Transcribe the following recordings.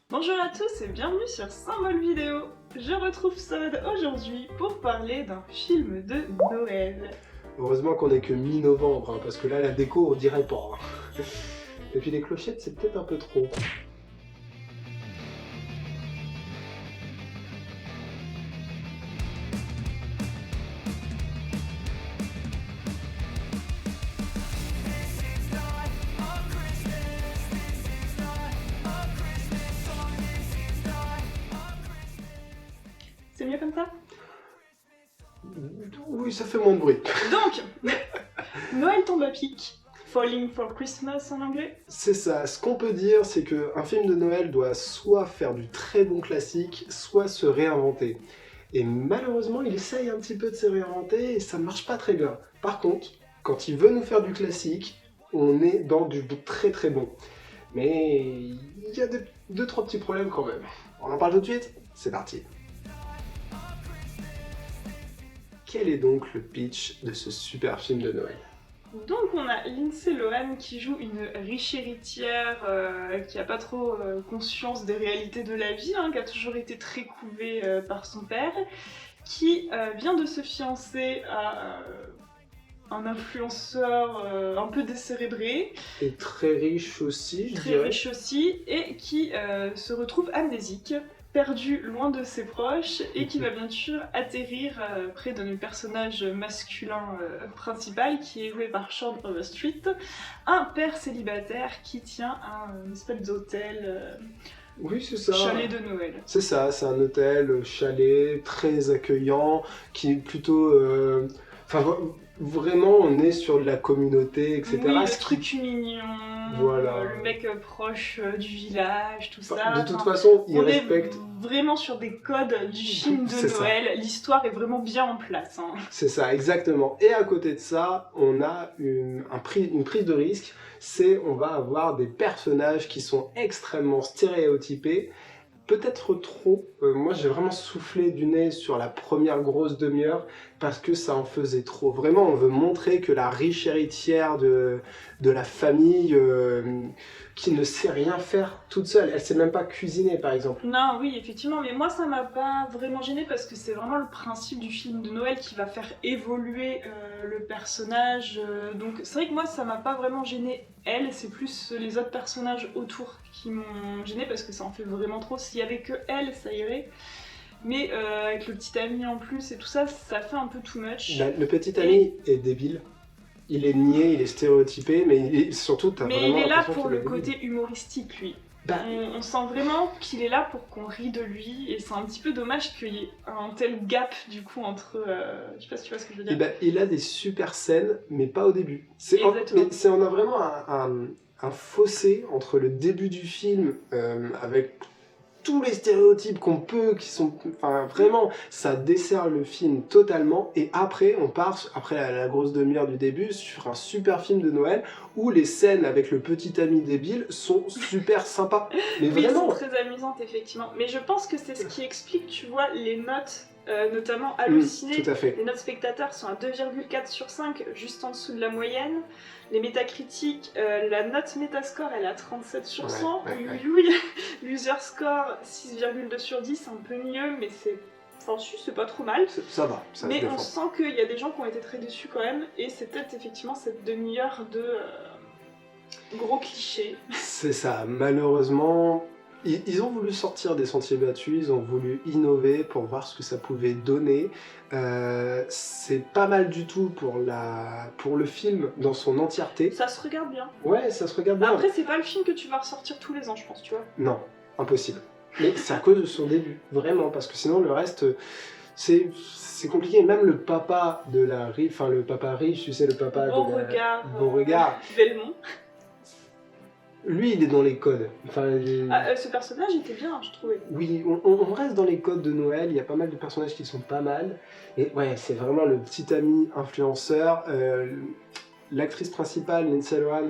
Bonjour à tous et bienvenue sur Symbole Vidéo. Je retrouve Sod aujourd'hui pour parler d'un film de Noël. Heureusement qu'on est que mi-novembre, hein, parce que là la déco on dirait pas. Hein. Et puis les clochettes c'est peut-être un peu trop. C'est mieux comme ça? Oui, ça fait moins de bruit. Donc, Noël tombe à pic. Falling for Christmas en anglais. C'est ça, ce qu'on peut dire c'est qu'un film de Noël doit soit faire du très bon classique, soit se réinventer. Et malheureusement il essaye un petit peu de se réinventer et ça ne marche pas très bien. Par contre, quand il veut nous faire du classique, on est dans du très très bon. Mais il y a deux trois petits problèmes quand même. On en parle tout de suite? C'est parti. Quel est donc le pitch de ce super film de Noël? Donc on a Lindsay Lohan qui joue une riche héritière qui a pas trop conscience des réalités de la vie, hein, qui a toujours été très couvée par son père, qui vient de se fiancer à un influenceur un peu décérébré. Et très riche aussi, je Très dirais. riche aussi, et qui se retrouve amnésique, perdu loin de ses proches, et qui va bien sûr atterrir près de notre personnage masculin principal, qui est joué par Sean Overstreet, un père célibataire qui tient un espèce d'hôtel, Oui, c'est ça. chalet de Noël. C'est ça, c'est un hôtel, chalet, très accueillant, qui est plutôt... Enfin, vraiment, on est sur de la communauté, etc. Oui, le Ce qui- truc mignon, Voilà. le mec proche du village, tout ça. De toute Enfin, façon, il on respecte... est vraiment sur des codes du film de C'est ça. Noël. L'histoire est vraiment bien en place. Hein. C'est ça, exactement. Et à côté de ça, on a une prise de risque, c'est on va avoir des personnages qui sont extrêmement stéréotypés, peut-être trop. Moi, j'ai vraiment soufflé du nez sur la première grosse demi-heure parce que ça en faisait trop. Vraiment, on veut montrer que la riche héritière de la famille qui ne sait rien faire toute seule, elle sait même pas cuisiner, par exemple. Non, oui, effectivement, mais moi ça m'a pas vraiment gêné parce que c'est vraiment le principe du film de Noël qui va faire évoluer le personnage. Donc c'est vrai que moi ça m'a pas vraiment gêné elle, c'est plus les autres personnages autour qui m'ont gêné parce que ça en fait vraiment trop. S'il y avait que elle, ça irait. Mais avec le petit ami en plus et tout ça, ça fait un peu too much. Le petit ami est débile. Il est niais, il est stéréotypé, mais surtout, t'as Mais vraiment il est là l'impression pour qu'il le est débile. côté humoristique, lui. Bah, On sent vraiment qu'il est là pour qu'on rit de lui, et c'est un petit peu dommage qu'il y ait un tel gap du coup entre. Je sais pas si tu vois ce que je veux dire. eh ben, il a des super scènes, mais pas au début. Exactement. On a vraiment un fossé entre le début du film, avec tous les stéréotypes qu'on peut, qui sont... Enfin, vraiment, ça dessert le film totalement. Et après, on part, après la grosse demi-heure du début, sur un super film de Noël, où les scènes avec le petit ami débile sont super sympas. Mais Oui, elles sont vraiment, très amusantes, effectivement. Mais je pense que c'est ce qui explique, tu vois, les notes, notamment hallucinées. tout à fait. Les notes spectateurs sont à 2,4 sur 5, juste en dessous de la moyenne. Les métacritiques, la note Metascore, elle est à 37 sur 100. Ouais. L'user score, 6,2 sur 10, un peu mieux, mais c'est... Enfin, c'est pas trop mal. Ça va, ça se Mais défend. on sent qu'il y a des gens qui ont été très déçus quand même, et c'est peut-être effectivement cette demi-heure de gros clichés. C'est ça, malheureusement, ils ont voulu sortir des sentiers battus, ils ont voulu innover pour voir ce que ça pouvait donner. C'est pas mal du tout pour le film dans son entièreté. Ça se regarde bien. Ouais, ça se regarde bien. Après, c'est pas le film que tu vas ressortir tous les ans, je pense, tu vois. Non, impossible. Mais c'est à cause de son début, vraiment, parce que sinon le reste, c'est compliqué. Même le papa de la riche, enfin le papa riche, tu sais, le papa de la... Beauregard. Belmont. Lui, il est dans les codes. Enfin, Ce personnage était bien, je trouvais. oui, on reste dans les codes de Noël, il y a pas mal de personnages qui sont pas mal. Et ouais, c'est vraiment le petit ami influenceur. L'actrice principale, Lindsay Lohan,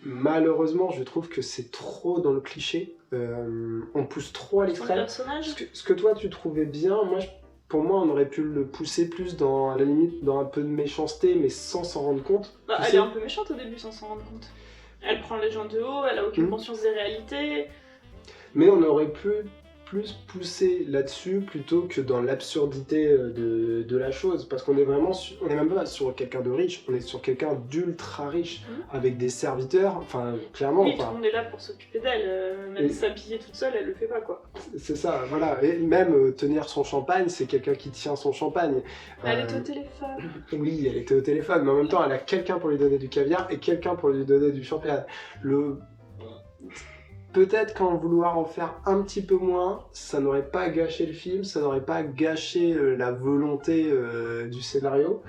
malheureusement, je trouve que c'est trop dans le cliché. On pousse trop à Son l'extrême. personnage. Ce que toi, tu trouvais bien, moi, pour moi, on aurait pu le pousser plus dans, à la limite, dans un peu de méchanceté, mais sans s'en rendre compte. Bah, Tu elle sais est un peu méchante au début sans s'en rendre compte. Elle prend les gens de haut, elle a aucune conscience des réalités. Mais on aurait pu plus poussé là-dessus plutôt que dans l'absurdité de la chose, parce qu'on est vraiment on est même pas sur quelqu'un de riche, on est sur quelqu'un d'ultra riche avec des serviteurs, enfin clairement. Oui, tout le monde est là pour s'occuper d'elle, même s'habiller toute seule, elle le fait pas quoi. C'est ça, voilà, et même tenir son champagne, c'est quelqu'un qui tient son champagne. Elle était au téléphone. Oui, elle était au téléphone, mais en même temps elle a quelqu'un pour lui donner du caviar et quelqu'un pour lui donner du champagne. Peut-être qu'en vouloir en faire un petit peu moins, ça n'aurait pas gâché le film, ça n'aurait pas gâché la volonté du scénario.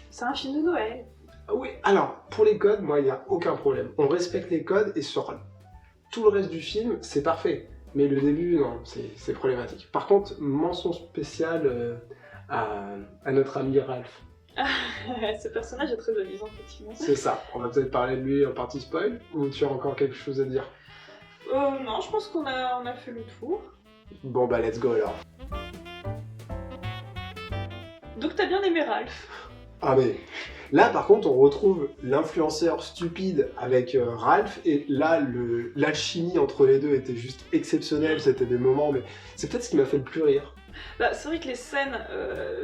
C'est un film de Noël. Oui, alors, pour les codes, moi, il n'y a aucun problème. On respecte les codes et sur tout le reste du film, c'est parfait. Mais le début, non, c'est problématique. Par contre, mention spéciale à notre ami Ralph. Ce personnage est très amusant, effectivement. C'est ça, on va peut-être parler de lui en partie spoil, ou tu as encore quelque chose à dire? Non, je pense qu'on a fait le tour. Bon bah let's go alors. Donc t'as bien aimé Ralph? Ah mais là par contre on retrouve l'influenceur stupide avec Ralph, et là l'alchimie entre les deux était juste exceptionnelle, c'était des moments, mais c'est peut-être ce qui m'a fait le plus rire. Bah, c'est vrai que les scènes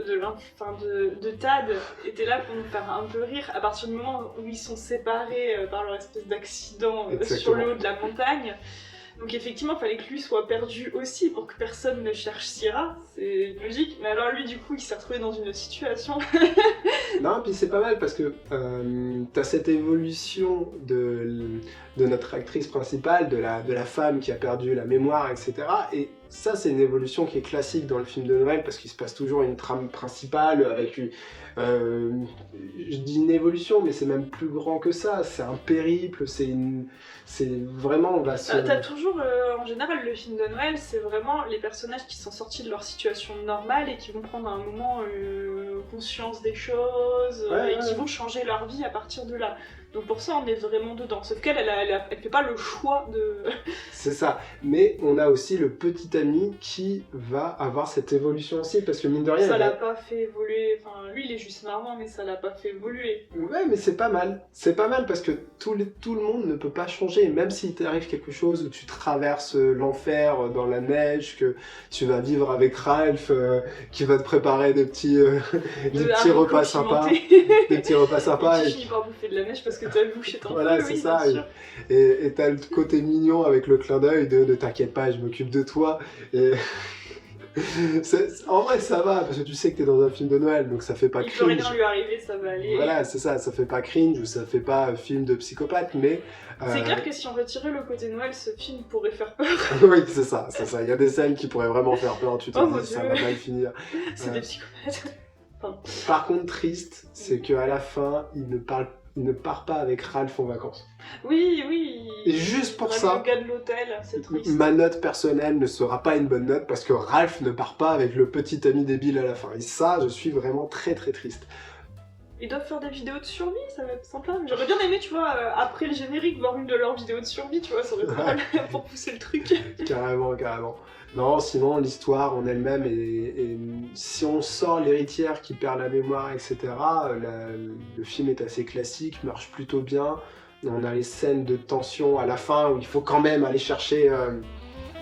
de Tad étaient là pour nous faire un peu rire à partir du moment où ils sont séparés par leur espèce d'accident sur le haut de la montagne. Donc effectivement, il fallait que lui soit perdu aussi pour que personne ne cherche Syrah, c'est logique. Mais alors lui, du coup, il s'est retrouvé dans une situation. Non, puis c'est pas mal parce que t'as cette évolution de notre actrice principale, de la femme qui a perdu la mémoire, etc. Et ça, c'est une évolution qui est classique dans le film de Noël parce qu'il se passe toujours une trame principale avec je dis une évolution, mais c'est même plus grand que ça. C'est un périple, c'est vraiment, on va se... T'as toujours, en général, le film de Noël, c'est vraiment les personnages qui sont sortis de leur situation normale et qui vont prendre à un moment conscience des choses et qui vont changer leur vie à partir de là. Donc pour ça, on est vraiment dedans. Sauf qu'elle, elle fait pas le choix de... C'est ça. Mais on a aussi le petit ami qui va avoir cette évolution aussi, parce que mine de rien... Ça l'a pas fait évoluer... Enfin, lui, il est juste marrant, mais ça l'a pas fait évoluer. Ouais, mais c'est pas mal. C'est pas mal parce que tout le monde ne peut pas changer. Même s'il t'arrive quelque chose où tu traverses l'enfer dans la neige, que tu vas vivre avec Ralph, qui va te préparer des petits repas sympas. Des petits repas sympas. Et tu finis par bouffer de la neige parce que t'as louché ton voilà, feu, c'est oui, ça. bien sûr. Et t'as le côté mignon avec le clin d'œil de t'inquiète pas, je m'occupe de toi. Et... en vrai ça va parce que tu sais que t'es dans un film de Noël, donc ça fait pas cringe. Il peut rien lui arriver, ça va aller. Voilà, c'est ça fait pas cringe ou ça fait pas film de psychopathe, mais... C'est clair que si on retirait le côté Noël, ce film pourrait faire peur. Oui, c'est ça, il y a des scènes qui pourraient vraiment faire peur, tu te dis ça va mal finir. C'est des psychopathes. Par contre, triste, c'est qu'à la fin, il ne part pas avec Ralph en vacances. Oui. Et juste pour ça, le gars de l'hôtel, c'est triste. Ma note personnelle ne sera pas une bonne note parce que Ralph ne part pas avec le petit ami débile à la fin. Et ça, je suis vraiment très très triste. Ils doivent faire des vidéos de survie, ça va être sympa. J'aurais bien aimé, tu vois, après le générique, voir une de leurs vidéos de survie, tu vois, ça aurait été drôle pour pousser le truc. Carrément. Non, sinon l'histoire en elle-même est... Si on sort l'héritière qui perd la mémoire, etc., le film est assez classique, marche plutôt bien. On a les scènes de tension à la fin où il faut quand même aller chercher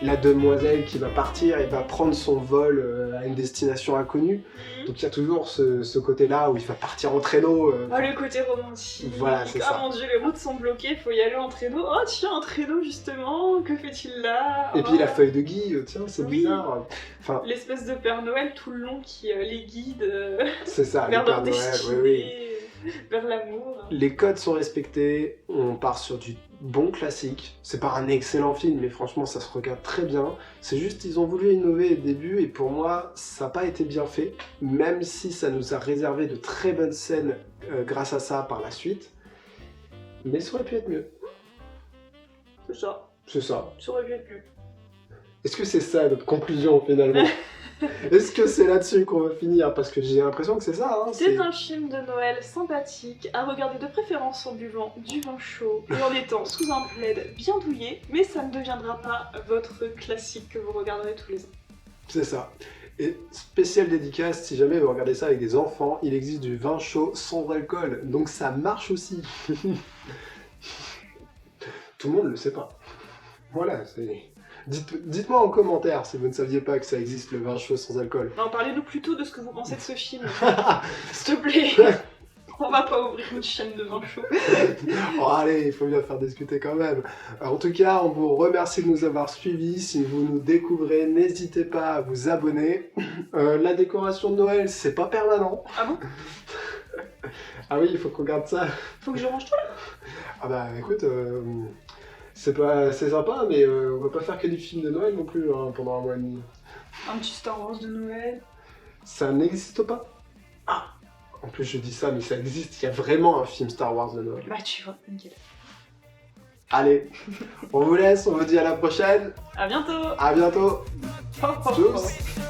la demoiselle qui va partir et va prendre son vol à une destination inconnue. Donc il y a toujours ce côté-là où il va partir en traîneau. Le côté romantique. Voilà, c'est ça. Oh mon dieu, les routes sont bloquées, faut y aller en traîneau. Oh tiens, un traîneau justement, que fait-il là? Et puis la feuille de Guy, tiens, c'est bizarre. Enfin, l'espèce de Père Noël tout le long qui les guide c'est ça, vers leur Noël, destinée, vers l'amour. Les codes sont respectés, on part sur du bon classique. C'est pas un excellent film, mais franchement ça se regarde très bien. C'est juste ils ont voulu innover au début et pour moi ça n'a pas été bien fait, même si ça nous a réservé de très bonnes scènes grâce à ça par la suite. Mais ça aurait pu être mieux. C'est ça. Ça aurait pu être mieux. Est-ce que c'est ça notre conclusion finalement? Est-ce que c'est là-dessus qu'on va finir? Parce que j'ai l'impression que c'est ça. Hein, c'est un film de Noël sympathique, à regarder de préférence en buvant du vin chaud et en étant sous un plaid bien douillet, mais ça ne deviendra pas votre classique que vous regarderez tous les ans. C'est ça. Et spéciale dédicace, si jamais vous regardez ça avec des enfants, il existe du vin chaud sans alcool, donc ça marche aussi. Tout le monde ne le sait pas. Voilà, c'est... Dites-moi en commentaire si vous ne saviez pas que ça existe le vin chaud sans alcool. Non, parlez-nous plutôt de ce que vous pensez de ce film. S'il te plaît. On va pas ouvrir une chaîne de vin chaud. Oh, allez, il faut bien faire discuter quand même. En tout cas, on vous remercie de nous avoir suivis. Si vous nous découvrez, n'hésitez pas à vous abonner. La décoration de Noël, c'est pas permanent. Ah bon? Ah oui, il faut qu'on garde ça. Faut que je range tout là? Ah bah écoute, c'est sympa, mais on va pas faire que des films de Noël non plus hein, pendant un mois et demi. Un petit Star Wars de Noël. Ça n'existe pas. Ah, en plus je dis ça, mais ça existe. Il y a vraiment un film Star Wars de Noël. Bah tu vois, nickel. Allez, on vous laisse, on vous dit à la prochaine. À bientôt. À bientôt. Oh, oh, oh, Tchuss. ouais.